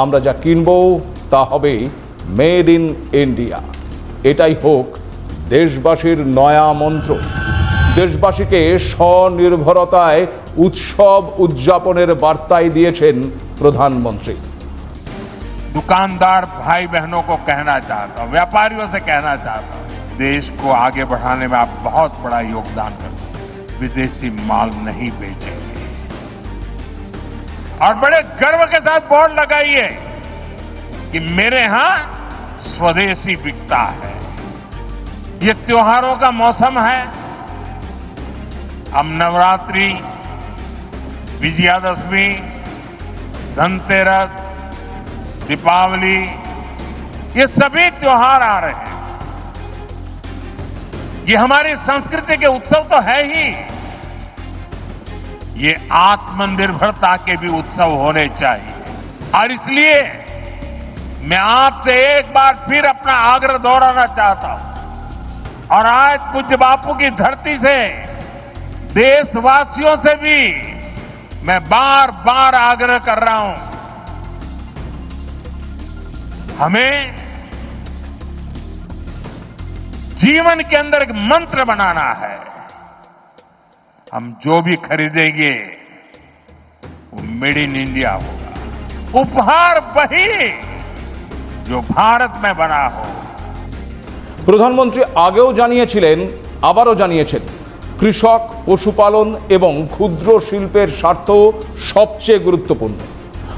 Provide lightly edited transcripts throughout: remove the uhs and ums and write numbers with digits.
আমরা যা কিনব তা হবে মেড ইন ইন্ডিয়া। এটাই হোক দেশবাসীর নয়া মন্ত্র। দেশবাসীকে স্বনির্ভরতায় উৎসব উদযাপনের বার্তাই দিয়েছেন প্রধানমন্ত্রী। दुकानदार भाई बहनों को कहना चाहता हूं, व्यापारियों से कहना चाहता हूं, देश को आगे बढ़ाने में आप बहुत बड़ा योगदान करते हैं। विदेशी माल नहीं बेचेंगे और बड़े गर्व के साथ बोर्ड लगाइए कि मेरे यहां स्वदेशी बिकता है। ये त्योहारों का मौसम है। अब नवरात्रि, विजयादशमी, धनतेरस, दीपावली, ये सभी त्योहार आ रहे हैं। ये हमारी संस्कृति के उत्सव तो है ही, ये आत्मनिर्भरता के भी उत्सव होने चाहिए। और इसलिए मैं आपसे एक बार फिर अपना आग्रह दोहराना चाहता हूं और आज पूज्य बापू की धरती से देशवासियों से भी मैं बार बार आग्रह कर रहा हूं, हमें जीवन के अंदर एक मंत्र बनाना है। हम जो भी खरीदेंगे वो मेड इन इंडिया होगा। उपहार वही जो भारत में बना हो। প্রধানমন্ত্রী আগেও জানিয়েছিলেন, আবারও জানিয়েছেন, কৃষক, পশুপালন এবং ক্ষুদ্র শিল্পের স্বার্থ সবচেয়ে গুরুত্বপূর্ণ।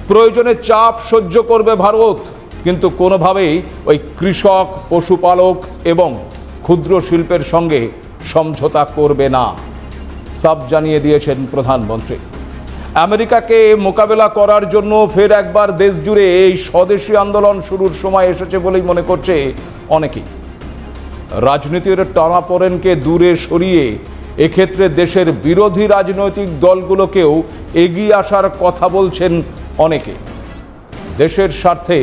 প্রয়োজনে চাপ সহ্য করবে ভারত, কিন্তু কোনোভাবেই ওই কৃষক, পশুপালক এবং ক্ষুদ্র শিল্পের সঙ্গে সমঝোতা করবে না, সাফ জানিয়ে দিয়েছেন প্রধানমন্ত্রী। আমেরিকাকে মোকাবেলা করার জন্য ফের একবার দেশ জুড়ে এই স্বদেশী আন্দোলন শুরুর সময় এসেছে বলেই মনে করছে অনেকেই। রাজনীতির টানাপোড়েনকে দূরে সরিয়ে এক্ষেত্রে দেশের বিরোধী রাজনৈতিক দলগুলোকেও এগিয়ে আসার কথা বলছেন অনেকে। দেশের স্বার্থে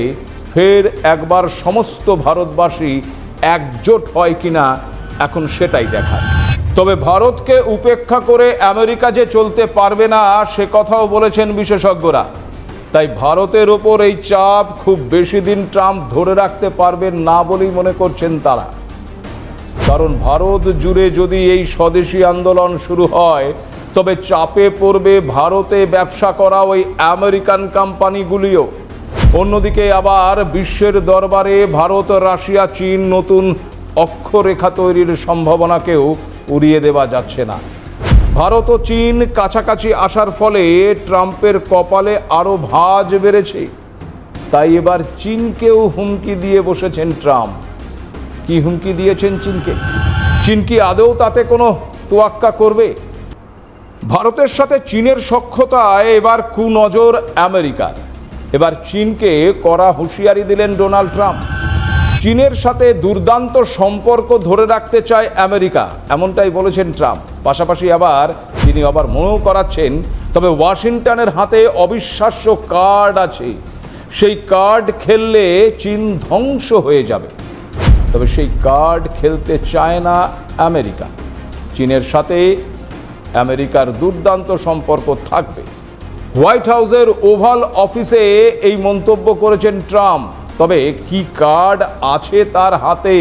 ফের একবার সমস্ত ভারতবাসী একজোট হয় কিনা এখন সেটাই দেখার। তবে ভারতকে উপেক্ষা করে আমেরিকা যে চলতে পারবে না সে কথাও বলেছেন বিশেষজ্ঞরা। তাই ভারতের ওপর এই চাপ খুব বেশি দিন ট্রাম্প ধরে রাখতে পারবেন না বলেই মনে করছেন তারা। কারণ ভারত জুড়ে যদি এই স্বদেশী আন্দোলন শুরু হয় তবে চাপে পড়বে ভারতে ব্যবসা করা ওই আমেরিকান কোম্পানিগুলিও। অন্যদিকে আবার বিশ্বের দরবারে ভারত, রাশিয়া, চীন নতুন অক্ষরেখা তৈরির সম্ভাবনাকেও উড়িয়ে দেওয়া যাচ্ছে না। ভারত ও চীন কাছাকাছি আসার ফলে ট্রাম্পের কপালে আরও ভাঁজ বেড়েছে। তাই এবার চীনকেও হুমকি দিয়ে বসেছেন ট্রাম্প। কি হুমকি দিয়েছেন চীনকে? চীন কি আদৌ তাতে কোনো তোয়াক্কা করবে? ভারতের সাথে চীনের সখ্যতায় এবার কুনজর আমেরিকার। এবার চীনকে কড়া হুঁশিয়ারি দিলেন ডোনাল্ড ট্রাম্প। চীনের সাথে দুর্দান্ত সম্পর্ক ধরে রাখতে চায় আমেরিকা, এমনটাই বলেছেন ট্রাম্প। পাশাপাশি তিনি মনেও করাচ্ছেন, তবে ওয়াশিংটনের হাতে অবিশ্বাস্য কার্ড আছে। সেই কার্ড খেললে চীন ধ্বংস হয়ে যাবে। তবে সেই কার্ড খেলতে চায় না আমেরিকা। চীনের সাথে আমেরিকার দুর্দান্ত সম্পর্ক থাকবে। হোয়াইট হাউসের ওভাল অফিসে এই মন্তব্য করেছেন ট্রাম্প। তবে কি কার্ড আছে তার হাতে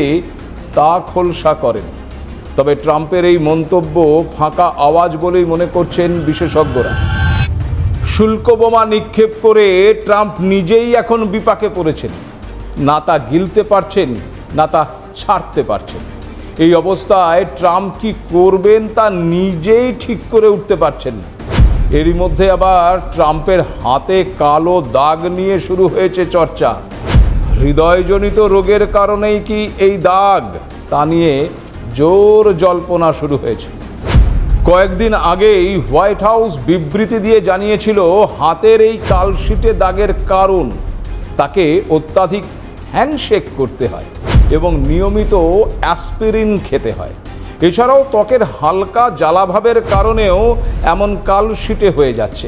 তা খোলসা করেন। তবে ট্রাম্পের এই মন্তব্য ফাঁকা আওয়াজ বলেই মনে করছেন বিশেষজ্ঞরা। শুল্ক বোমা নিক্ষেপ করে ট্রাম্প নিজেই এখন বিপাকে পড়েছেন। না তা গিলতে পারছেন, না তা ছাড়তে পারছেন। এই অবস্থায় ট্রাম্প কি করবেন তা নিজেই ঠিক করে উঠতে পারছেন না। এরই মধ্যে আবার ট্রাম্পের হাতে কালো দাগ নিয়ে শুরু হয়েছে চর্চা। হৃদয়জনিত রোগের কারণেই কি এই দাগ, তা নিয়ে জোর জল্পনা শুরু হয়েছে। কয়েকদিন আগেই হোয়াইট হাউস বিবৃতি দিয়ে জানিয়েছিল হাতের এই কালশিটে দাগের কারণ তাকে অত্যাধিক হ্যান্ডশেক করতে হয় এবং নিয়মিত অ্যাসপিরিন খেতে হয়। এছাড়াও ত্বকের হালকা জ্বালাভাবের কারণেও এমন কালশিটে হয়ে যাচ্ছে।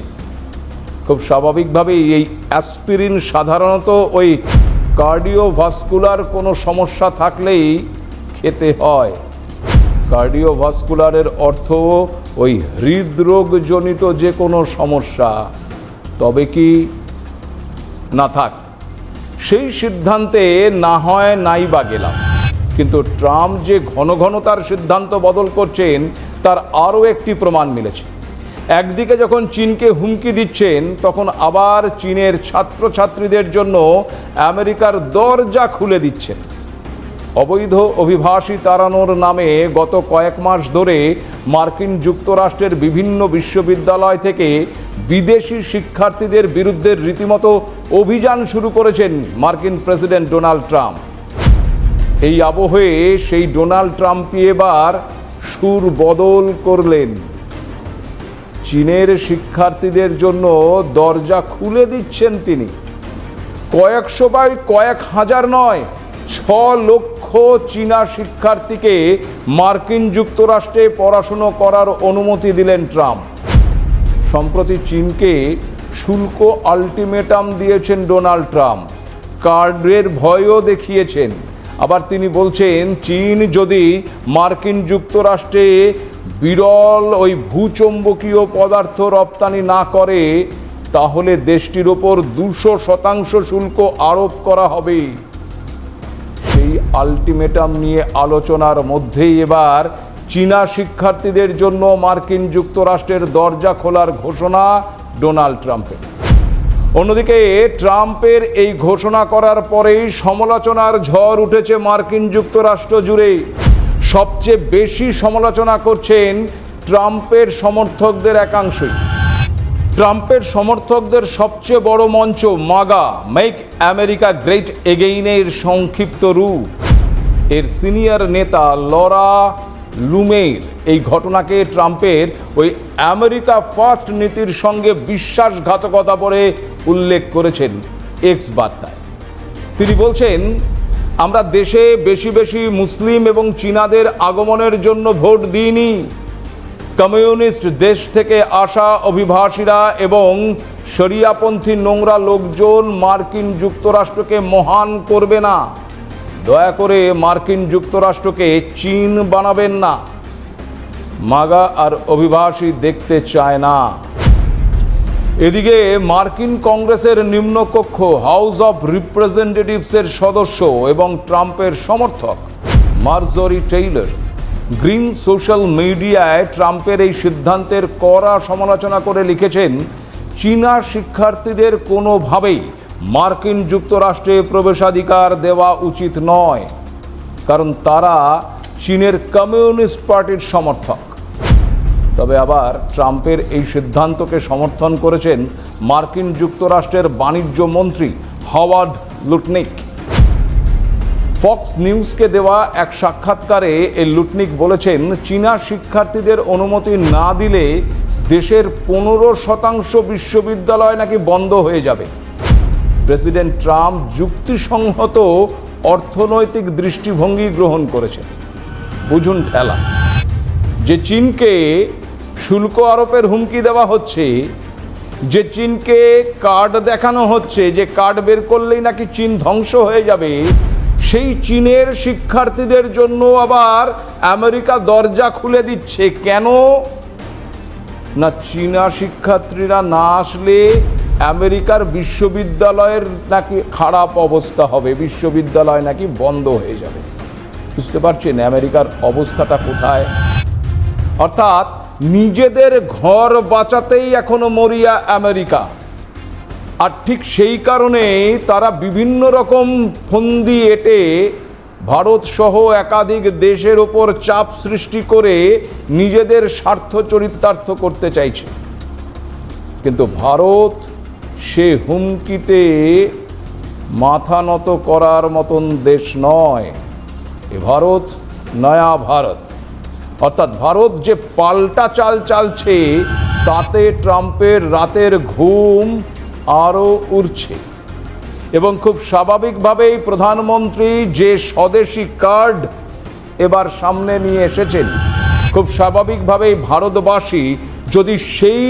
খুব স্বাভাবিকভাবেই এই অ্যাসপিরিন সাধারণত ওই কার্ডিওভাস্কুলার কোনো সমস্যা থাকলেই খেতে হয়। কার্ডিওভাস্কুলারের অর্থ ওই হৃদরোগজনিত যে কোনো সমস্যা। তবে কি না থাক, সেই সিদ্ধান্তে না হয় নাই বা গেলাম। কিন্তু ট্রাম্প যে ঘন ঘন তার সিদ্ধান্ত বদল করছেন তার আরও একটি প্রমাণ মিলেছে। একদিকে যখন চীনকে হুমকি দিচ্ছেন, তখন আবার চীনের ছাত্রছাত্রীদের জন্য আমেরিকার দরজা খুলে দিচ্ছেন। অবৈধ অভিবাসী তাড়ানোর নামে গত কয়েক মাস ধরে মার্কিন যুক্তরাষ্ট্রের বিভিন্ন বিশ্ববিদ্যালয় থেকে বিদেশি শিক্ষার্থীদের বিরুদ্ধে রীতিমতো অভিযান শুরু করেছেন মার্কিন প্রেসিডেন্ট ডোনাল্ড ট্রাম্প। এই আবহে সেই ডোনাল্ড ট্রাম্পই এবার সুর বদল করলেন। চীনের শিক্ষার্থীদের জন্য দরজা খুলে দিচ্ছেন তিনি। কয়েকশো বা কয়েক হাজার নয়, 6 লক্ষ চীনা শিক্ষার্থীকে মার্কিন যুক্তরাষ্ট্রে পড়াশুনো করার অনুমতি দিলেন ট্রাম্প। সম্প্রতি চীনকে শুল্ক আলটিমেটাম দিয়েছেন ডোনাল্ড ট্রাম্প, কার্ডের ভয়ও দেখিয়েছেন। আবার তিনি বলছেন, চীন যদি মার্কিন যুক্তরাষ্ট্রে বিরল ওই ভূচৌম্বকীয় পদার্থ রপ্তানি না করে, তাহলে দেশটির ওপর 200% শুল্ক আরোপ করা হবে। সেই আলটিমেটাম নিয়ে আলোচনার মধ্যেই এবার চীনা শিক্ষার্থীদের জন্য মার্কিন যুক্তরাষ্ট্রের দরজা খোলার ঘোষণা ডোনাল্ড ট্রাম্পের। অন্যদিকে ট্রাম্পের এই ঘোষণা করার পরেই সমালোচনার ঝড় উঠেছে মার্কিন যুক্তরাষ্ট্র জুড়ে। সবচেয়ে বেশি সমালোচনা করছেন ট্রাম্পের সমর্থকদের একাংশই। ট্রাম্পের সমর্থকদের সবচেয়ে বড় মঞ্চ মাগা, মেক আমেরিকা গ্রেট এগেইনের সংক্ষিপ্ত রূপ। এর সিনিয়র নেতা লরা লুমের এই ঘটনাকে ট্রাম্পের ওই আমেরিকা ফার্স্ট নীতির সঙ্গে বিশ্বাসঘাতকতা বলে উল্লেখ করেছেন এক্স বার্তায়। তিনি বলছেন, আমরা দেশে বেশি বেশি মুসলিম এবং চীনাদের আগমনের জন্য ভোট দিইনি। কমিউনিস্ট দেশ থেকে আসা অভিবাসীরা এবং শরিয়াপন্থী নোংরা লোকজন মার্কিন যুক্তরাষ্ট্রকে মহান করবে না। দয়া করে মার্কিন যুক্তরাষ্ট্রকে চীন বানাবেন না। মাগা আর অভিবাসী দেখতে চায় না। এদিকে মার্কিন কংগ্রেসের নিম্নকক্ষ হাউস অব রিপ্রেজেন্টেটিভসের সদস্য এবং ট্রাম্পের সমর্থক মার্জরি টেইলর গ্রিন সোশ্যাল মিডিয়ায় ট্রাম্পের এই সিদ্ধান্তের কড়া সমালোচনা করে লিখেছেন, চীনা শিক্ষার্থীদের কোনোভাবেই মার্কিন যুক্তরাষ্ট্রে প্রবেশাধিকার দেওয়া উচিত নয়, কারণ তারা চীনের কমিউনিস্ট পার্টির সমর্থক। তবে আবার ট্রাম্পের এই সিদ্ধান্তকে সমর্থন করেছেন মার্কিন যুক্তরাষ্ট্রের বাণিজ্য মন্ত্রী হাওয়ার্ড লুটনিক। ফক্স নিউজকে দেওয়া এক সাক্ষাৎকারে এই লুটনিক বলেছেন, চীনা শিক্ষার্থীদের অনুমতি না দিলে দেশের 15% বিশ্ববিদ্যালয় নাকি বন্ধ হয়ে যাবে। প্রেসিডেন্ট ট্রাম্প যুক্তিসঙ্গত অর্থনৈতিক দৃষ্টিভঙ্গি গ্রহণ করেছেন। বুঝুন ঠেলা, যে চীনকে শুল্ক আরোপের হুমকি দেওয়া হচ্ছে, যে চীনকে কার্ড দেখানো হচ্ছে, যে কার্ড বের করলেই নাকি চীন ধ্বংস হয়ে যাবে, সেই চীনের শিক্ষার্থীদের জন্য আবার আমেরিকা দরজা খুলে দিচ্ছে। কেন না, চীনা শিক্ষার্থীরা না আসলে আমেরিকার বিশ্ববিদ্যালয়ের নাকি খারাপ অবস্থা হবে, বিশ্ববিদ্যালয় নাকি বন্ধ হয়ে যাবে। বুঝতে পারছেন আমেরিকার অবস্থাটা কোথায়? অর্থাৎ নিজেদের ঘর বাঁচাতেই এখনো মরিয়া আমেরিকা। আর ঠিক সেই কারণেই তারা বিভিন্ন রকম ফন্দি এঁটে ভারত সহ একাধিক দেশের ওপর চাপ সৃষ্টি করে নিজেদের স্বার্থ চরিতার্থ করতে চাইছে। কিন্তু ভারত সে হুমকিতে মাথা নত করার মতন দেশ নয়। এ ভারত নয়া ভারত, অর্থাৎ ভারত যে পাল্টা চাল চালছে তাতে ট্রাম্পের রাতের ঘুম আরও উড়ছে। এবং খুব স্বাভাবিকভাবেই প্রধানমন্ত্রী যে স্বদেশি কার্ড এবার সামনে নিয়ে এসেছেন, খুব স্বাভাবিকভাবেই ভারতবাসী যদি সেই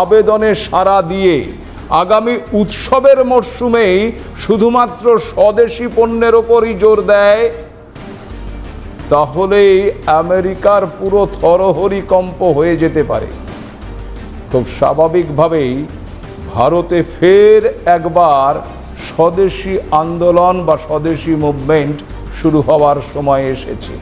আবেদনে সাড়া দিয়ে আগামী উৎসবের মরশুমেই শুধুমাত্র স্বদেশি পণ্যের ওপরই জোর দেয়, তাহলেই আমেরিকার পুরো থরহরিকম্প হয়ে যেতে পারে। খুব স্বাভাবিকভাবেই ভারতে ফের একবার স্বদেশি আন্দোলন বা স্বদেশি মুভমেন্ট শুরু হওয়ার সময় এসেছে।